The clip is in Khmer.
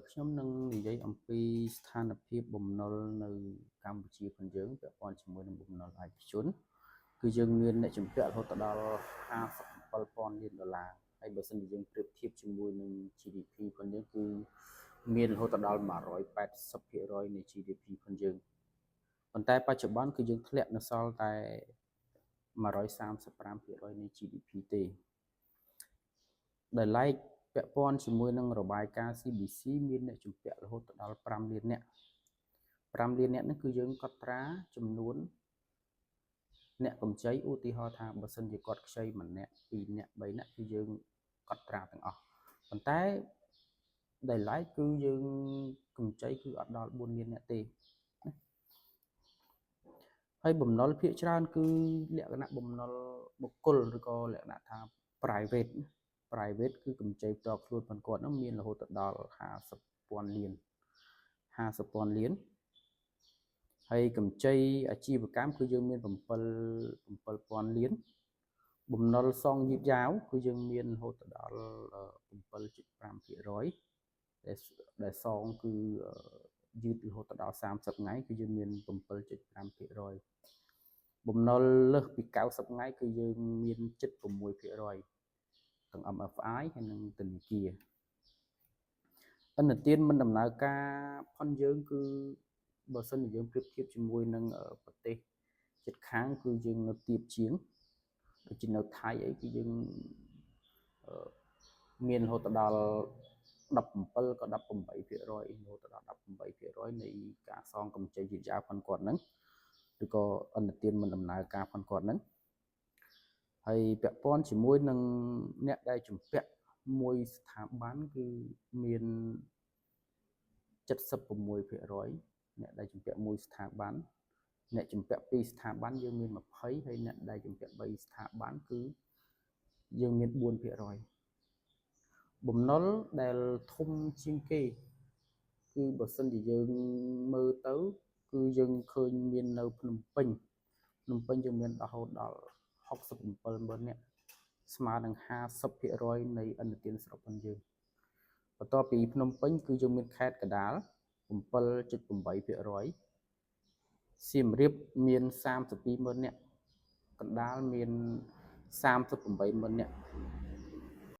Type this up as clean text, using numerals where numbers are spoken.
ខ្ញុំនឹងនិយាយអំពីស្ថានភាពបំណុលនៅកម្ពុជាផងយើងពាក់ព័ន្ធជាមួយនឹងបំណុលឯកជនគឺយើងមានអ្នកជំពាក់រហូតដល់57,000 លានដុល្លារហើយបើសិនជាយើងប្រៀបធៀបជាមួយនឹង GDP ផងយើងគឺមានរហូតដល់ 180% នៃ GDP ផងយើងប៉ុន្តែបច្ចុប្បន្នគឺយើងធ្លាក់នៅសល់តែ 135% នៃ GDP ទេដែលឡែកពាក់ព័ន្ធជាមួយនឹងរបាយការណ៍ CBC មានអ្នកជំពាក់រហូតដល់ 5 លាននាក់ 5 លាននាក់នេះគឺយើងកត់ត្រាចំនួនអ្នកកម្ចីឧទាហរណ៍ថាបើសិនជាគាត់ខ្ចី1នាក់2នាក់3នាក់គឺយើងកត់ត្រាទាំងអស់ប៉ុន្តែដែលឡែកគឺយើងកម្ចីគឺអត់ដល់ 4 លាននាក់ទេហើយបំណុលភាគច្រើនគឺលក្ខណៈបំណុលបុគ្គលឬក៏លក្ខណៈថា private គឺកម្ចីផ្ទាល់ខ្លួនផងគាត់ហ្នឹងមានរហូតដល់ 50,000 លាន 50,000 លានហើយកម្ចីអាជីវកម្មគឺយើងមាន 7,000 លានបំណុលសងយឺតយ៉ាវគឺយើងមានរហូតដល់ 7.5% ដែលសងគឺយឺតរហូតដល់30ថ្ងៃគឺយើងមាន 7.5% បំណុលលើសពី90ថ្ងៃគឺយើងមាន 7.6% ទាំង MFI ហើយនិងធនាគារឥណទានមិនដំណើរការផងយើងគឺបើសិនជាយើងប្រៀបធៀបជាមួយនឹងប្រទេសជិតខាងគឺយើងនៅទាបជាងដូចជានៅថៃអីគឺយើងមានរហូតដល់ 17ក៏ 18% រហូតដល់ 18% នៃការសងកម្ចីយឺតយ៉ាវផងគាត់ហ្នឹងឬក៏ឥណទានមិនដំណើរការផងគាត់ហ្នឹងហើយពាក់ព័ន្ធជាមួយនឹងអ្នកដែលជំពាក់មួយស្ថាប័នគឺមាន 76% អ្នកដែលជំពាក់មួយស្ថាប័នអ្នកជំពាក់2ស្ថាប័នយើងមាន 20 ហើយអ្នកដែលជំពាក់3ស្ថាប័នគឺយើងមាន 4% បំណុលដែលធំជាងគេគឺបើសិនជាយើងមើលទៅគឺយើងឃើញមាននៅភ្នំពេញយើងមានរហូតដល់ 67,000 នាក់ស្មើនឹង 50% នៃឥណទានស្រុករបស់យើងបន្ទាប់ពីភ្នំពេញគឺយើងមានខេត្តកណ្ដាល 7.8% សៀមរាបមាន 32,000 នាក់កណ្ដាលមាន 38,000 នាក់